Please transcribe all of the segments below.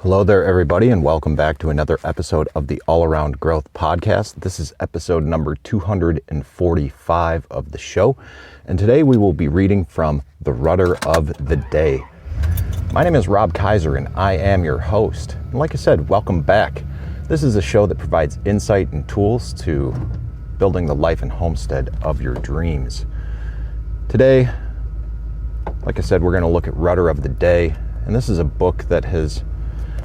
Hello there, everybody, and welcome back to another episode of the All Around Growth Podcast. This is episode number 245 of the show, and today we will be reading from The Rudder of the Day. My name is Rob Kaiser, and I am your host. And like I said, welcome back. This is a show that provides insight and tools to building the life and homestead of your dreams. Today, like I said, we're going to look at Rudder of the Day, and this is a book that has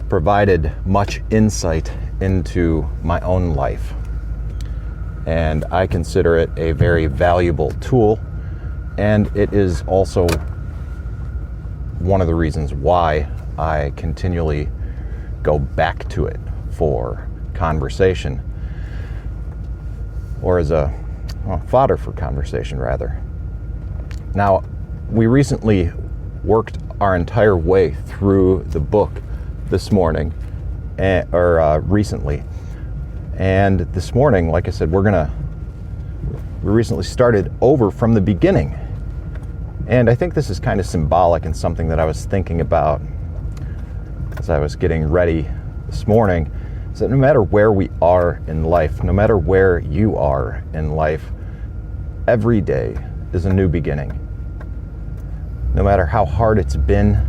provided much insight into my own life. And I consider it a very valuable tool, and it is also one of the reasons why I continually go back to it for conversation, or as a fodder for conversation, rather. Now, we recently worked our entire way through the book this morning, recently. And this morning, like I said, we recently started over from the beginning. And I think this is kind of symbolic and something that I was thinking about as I was getting ready this morning, is that no matter where we are in life, no matter where you are in life, every day is a new beginning. No matter how hard it's been,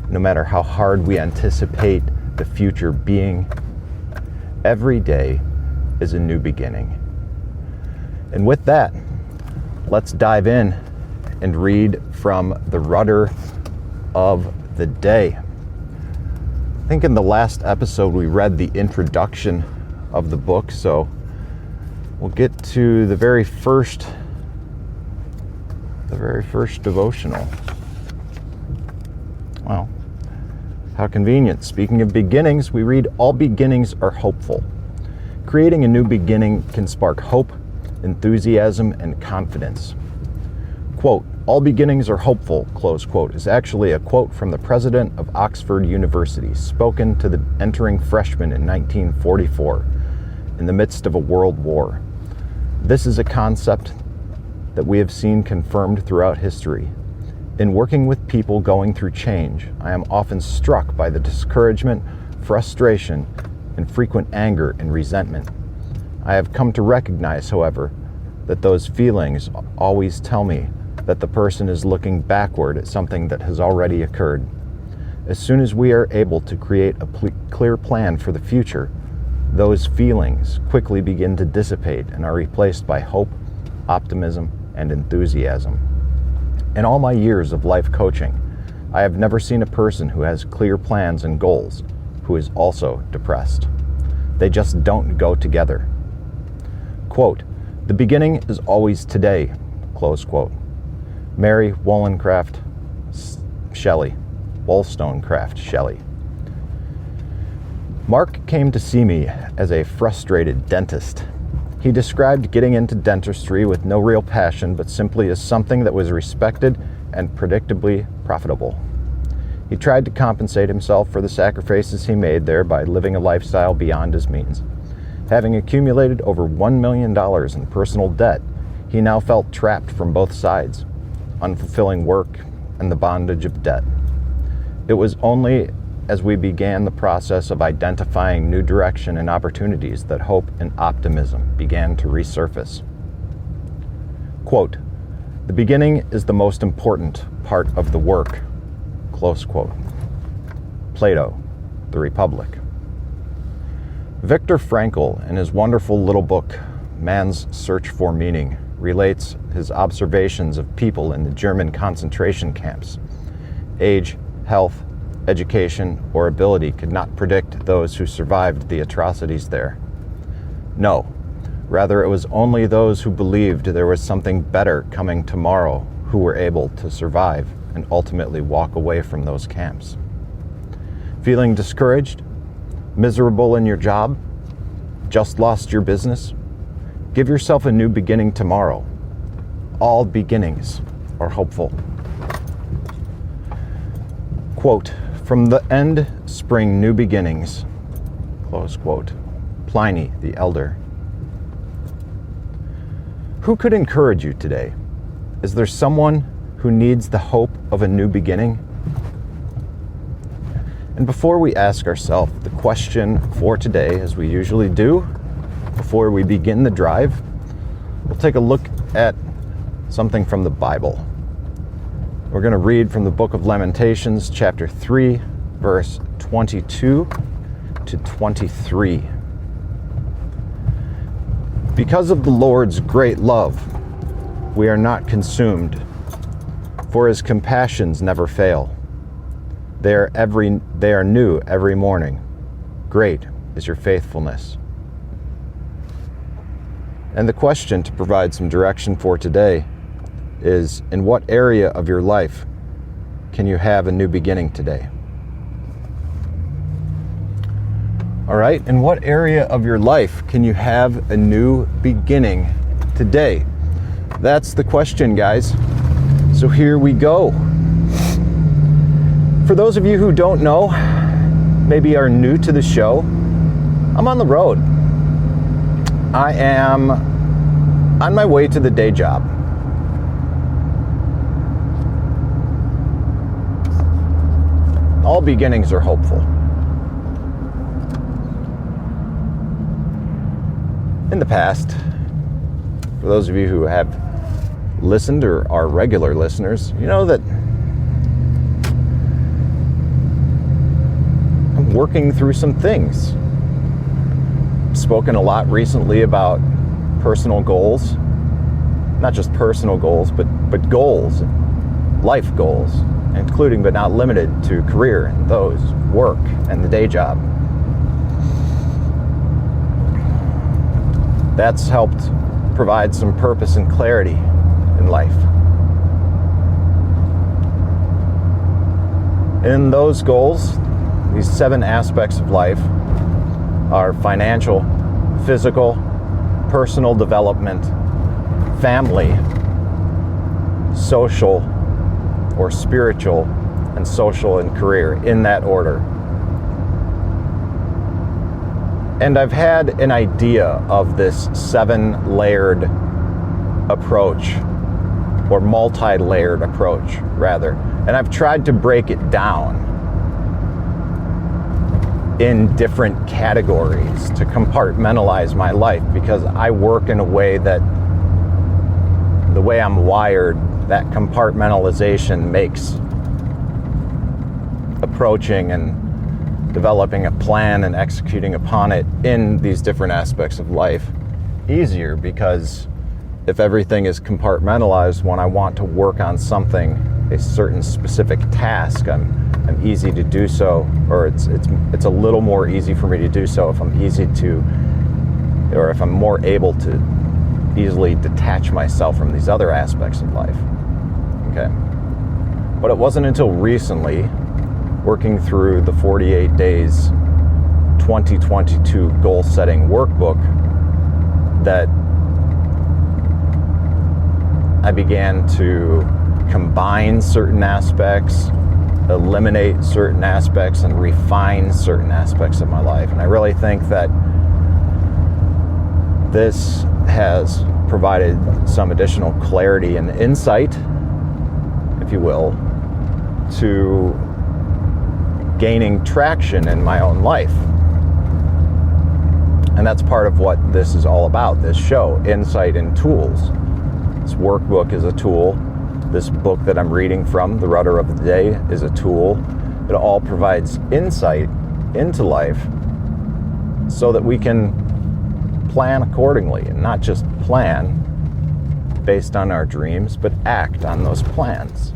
no matter how hard we anticipate the future being, every day is a new beginning. And with that, let's dive in and read from The Rudder of the Day. I think in the last episode we read the introduction of the book, so we'll get to the very first devotional. Well, how convenient. Speaking of beginnings, we read, "All beginnings are hopeful. Creating a new beginning can spark hope, enthusiasm, and confidence." Quote, "All beginnings are hopeful," close quote, is actually a quote from the president of Oxford University, spoken to the entering freshmen in 1944, in the midst of a world war. This is a concept that we have seen confirmed throughout history. In working with people going through change, I am often struck by the discouragement, frustration, and frequent anger and resentment. I have come to recognize, however, that those feelings always tell me that the person is looking backward at something that has already occurred. As soon as we are able to create a clear plan for the future, those feelings quickly begin to dissipate and are replaced by hope, optimism, and enthusiasm. In all my years of life coaching, I have never seen a person who has clear plans and goals who is also depressed. They just don't go together. Quote, "The beginning is always today," close quote. Mary Wollstonecraft Shelley. Mark came to see me as a frustrated dentist. He described getting into dentistry with no real passion, but simply as something that was respected and predictably profitable. He tried to compensate himself for the sacrifices he made there by living a lifestyle beyond his means. Having accumulated over $1 million in personal debt, he now felt trapped from both sides, unfulfilling work and the bondage of debt. It was only as we began the process of identifying new direction and opportunities that hope and optimism began to resurface. Quote, "The beginning is the most important part of the work," close quote. Plato, The Republic. Viktor Frankl, in his wonderful little book, Man's Search for Meaning, relates his observations of people in the German concentration camps. Age, health, education, or ability could not predict those who survived the atrocities there. No, rather it was only those who believed there was something better coming tomorrow who were able to survive and ultimately walk away from those camps. Feeling discouraged? Miserable in your job? Just lost your business? Give yourself a new beginning tomorrow. All beginnings are hopeful. Quote, "From the end spring new beginnings," close quote. Pliny the Elder. Who could encourage you today? Is there someone who needs the hope of a new beginning? And before we ask ourselves the question for today, as we usually do, before we begin the drive, we'll take a look at something from the Bible. We're going to read from the book of Lamentations, chapter 3, verse 22 to 23. Because of the Lord's great love, we are not consumed, for his compassions never fail. They are new every morning. Great is your faithfulness. And the question to provide some direction for today is, in what area of your life can you have a new beginning today? All right, in what area of your life can you have a new beginning today? That's the question, guys. So here we go. For those of you who don't know, maybe are new to the show, I'm on the road. I am on my way to the day job. All beginnings are hopeful. In the past, for those of you who have listened or are regular listeners, you know that I'm working through some things. I've spoken a lot recently about personal goals, not just personal goals, but goals, life goals, including but not limited to career and those, work and the day job. That's helped provide some purpose and clarity in life. In those goals, these 7 aspects of life are financial, physical, personal development, family, social or spiritual, and social and career, in that order. And I've had an idea of this 7-layered approach, or multi-layered approach, rather. And I've tried to break it down in different categories to compartmentalize my life, because I work in a way that, the way I'm wired, that compartmentalization makes approaching and developing a plan and executing upon it in these different aspects of life easier, because if everything is compartmentalized, when I want to work on something, a certain specific task, I'm easy to do so, or it's a little more easy for me to do so if I'm more able to easily detach myself from these other aspects of life. Okay. But it wasn't until recently, working through the 48 days 2022 goal setting workbook, that I began to combine certain aspects, eliminate certain aspects, and refine certain aspects of my life. And I really think that this has provided some additional clarity and insight, if you will, to gaining traction in my own life. And that's part of what this is all about, this show, insight and tools. This workbook is a tool. This book that I'm reading from, The Rudder of the Day, is a tool. It all provides insight into life so that we can plan accordingly, and not just plan based on our dreams, but act on those plans.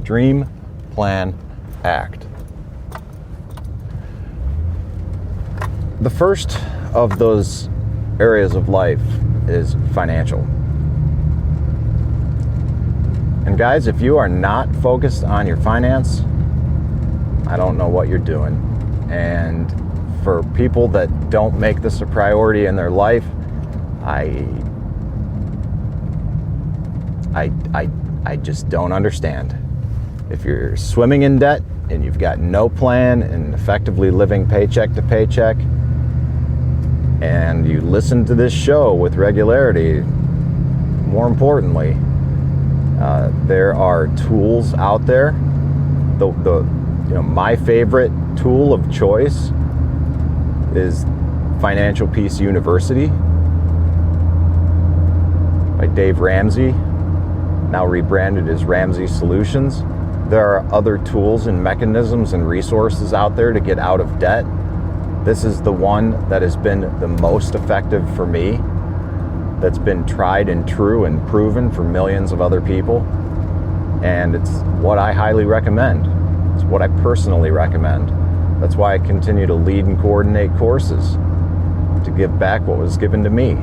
Dream, plan, act. The first of those areas of life is financial. And guys, if you are not focused on your finance, I don't know what you're doing. And for people that don't make this a priority in their life, I just don't understand. If you're swimming in debt and you've got no plan and effectively living paycheck to paycheck, and you listen to this show with regularity, more importantly, there are tools out there. My favorite tool of choice is Financial Peace University by Dave Ramsey, now rebranded as Ramsey Solutions. There are other tools and mechanisms and resources out there to get out of debt. This is the one that has been the most effective for me, that's been tried and true and proven for millions of other people. And it's what I highly recommend. It's what I personally recommend. That's why I continue to lead and coordinate courses, to give back what was given to me.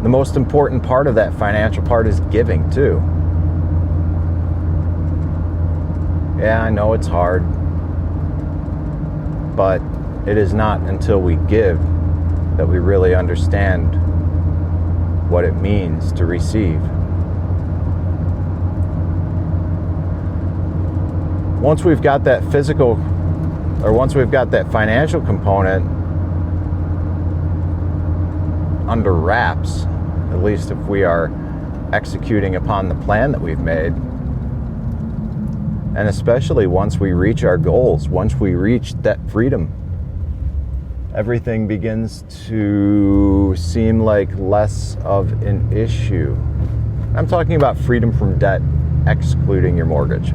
The most important part of that financial part is giving too. Yeah, I know it's hard, but it is not until we give that we really understand what it means to receive. Once we've got that physical, or once we've got that financial component under wraps, at least if we are executing upon the plan that we've made, and especially once we reach our goals, once we reach debt freedom, everything begins to seem like less of an issue. I'm talking about freedom from debt, excluding your mortgage.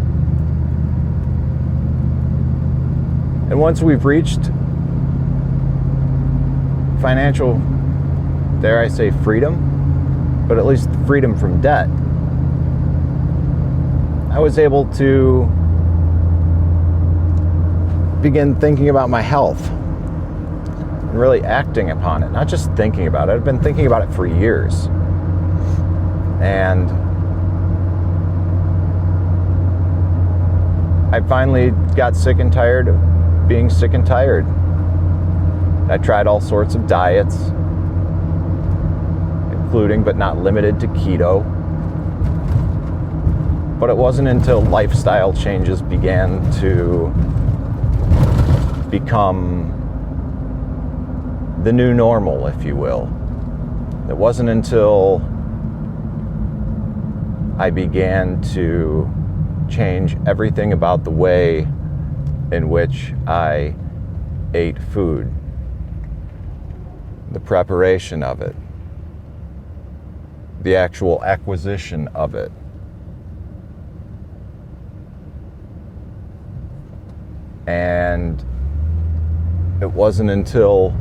And once we've reached financial, dare I say, freedom, but at least freedom from debt, I was able to begin thinking about my health and really acting upon it. Not just thinking about it. I've been thinking about it for years. And I finally got sick and tired of being sick and tired. I tried all sorts of diets, including but not limited to keto. But it wasn't until lifestyle changes began to become the new normal, if you will. It wasn't until I began to change everything about the way in which I ate food, the preparation of it, the actual acquisition of it. And it wasn't until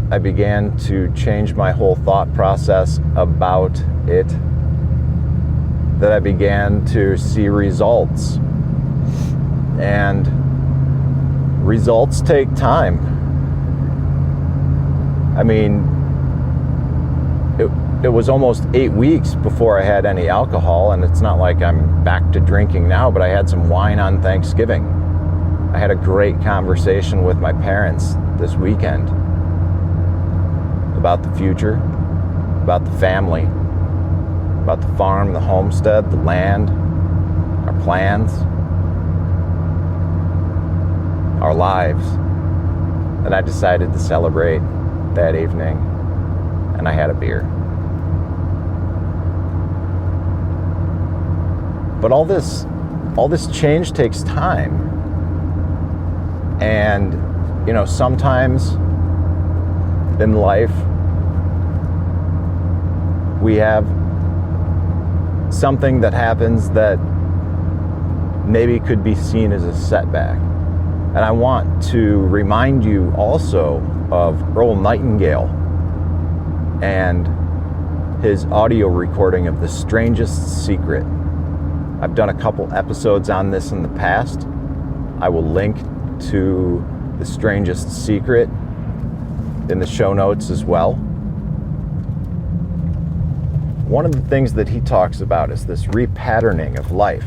I began to change my whole thought process about it that I began to see results. And results take time. I mean, it was almost 8 weeks before I had any alcohol, and it's not like I'm back to drinking now, but I had some wine on Thanksgiving. I had a great conversation with my parents this weekend about the future, about the family, about the farm, the homestead, the land, our plans, our lives. And I decided to celebrate that evening, and I had a beer. But all this change takes time. And, you know, sometimes in life, we have something that happens that maybe could be seen as a setback. And I want to remind you also of Earl Nightingale and his audio recording of The Strangest Secret. I've done a couple episodes on this in the past. I will link to The Strangest Secret in the show notes as well. One of the things that he talks about is this repatterning of life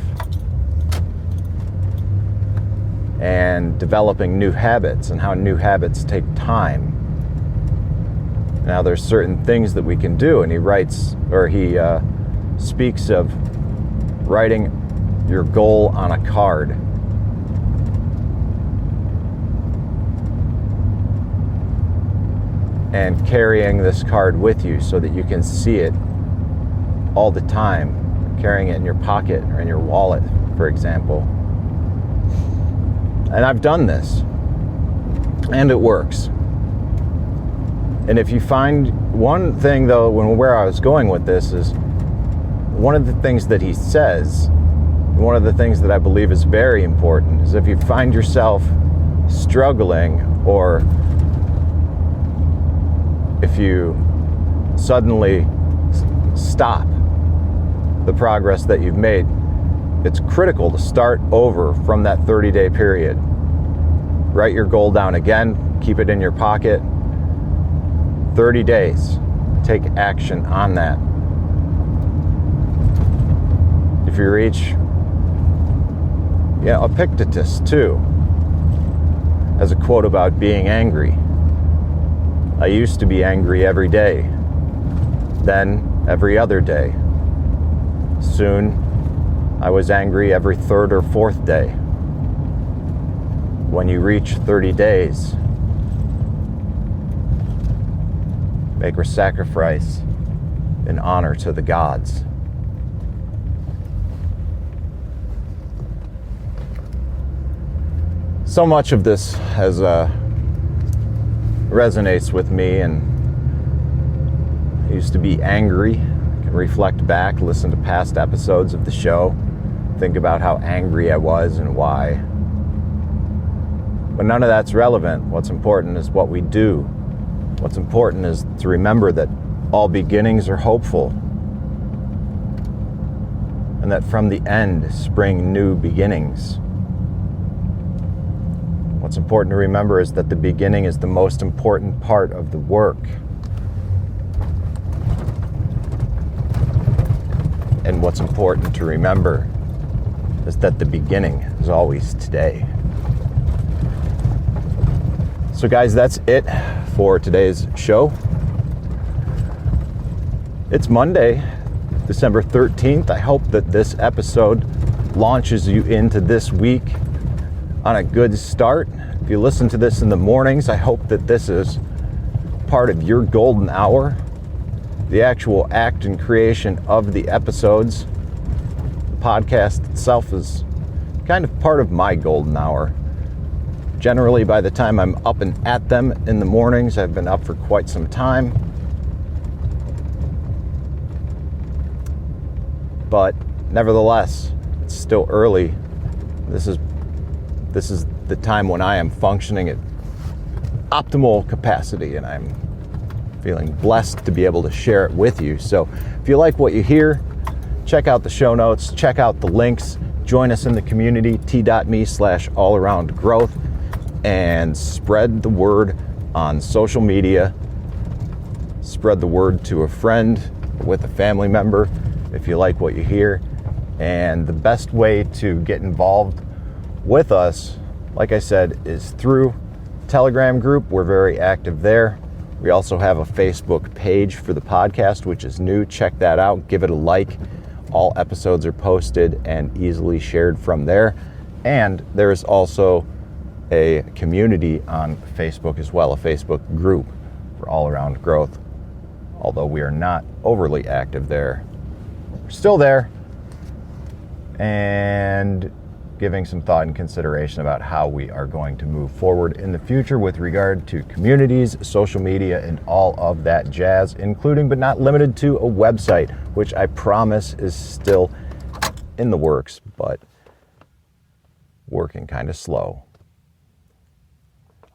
and developing new habits, and how new habits take time. Now there's certain things that we can do, and he speaks of writing your goal on a card. And carrying this card with you so that you can see it all the time, carrying it in your pocket or in your wallet, for example. And I've done this, and it works. And if you find one thing, though, where I was going with this is one of the things that he says, one of the things that I believe is very important, is if you find yourself struggling, or if you suddenly stop the progress that you've made, it's critical to start over from that 30-day period. Write your goal down again, keep it in your pocket. 30 days, take action on that. If you reach, Epictetus too has a quote about being angry. I used to be angry every day, then every other day. Soon, I was angry every third or fourth day. When you reach 30 days, make a sacrifice in honor to the gods. So much of this resonates with me, and I used to be angry. I can reflect back, listen to past episodes of the show, think about how angry I was and why. But none of that's relevant. What's important is what we do. What's important is to remember that all beginnings are hopeful, and that from the end spring new beginnings. What's important to remember is that the beginning is the most important part of the work. And what's important to remember is that the beginning is always today. So guys, that's it for today's show. It's Monday, December 13th. I hope that this episode launches you into this week on a good start. If you listen to this in the mornings, I hope that this is part of your golden hour. The actual act and creation of the episodes, the podcast itself, is kind of part of my golden hour. Generally, by the time I'm up and at them in the mornings, I've been up for quite some time. But nevertheless, it's still early. This is the time when I am functioning at optimal capacity, and I'm feeling blessed to be able to share it with you. So if you like what you hear, check out the show notes, check out the links, join us in the community, t.me/allaroundgrowth, and spread the word on social media. Spread the word to a friend, with a family member, if you like what you hear. And the best way to get involved with us, like I said, is through Telegram group. We're very active there. We also have a Facebook page for the podcast, which is new. Check that out. Give it a like. All episodes are posted and easily shared from there. And there is also a community on Facebook as well, a Facebook group for All Around Growth. Although we are not overly active there, we're still there and giving some thought and consideration about how we are going to move forward in the future with regard to communities, social media, and all of that jazz, including but not limited to a website, which I promise is still in the works, but working kind of slow.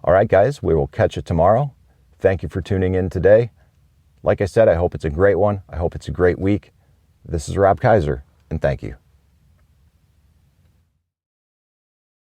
All right, guys, we will catch you tomorrow. Thank you for tuning in today. Like I said, I hope it's a great one. I hope it's a great week. This is Rob Kaiser, and thank you.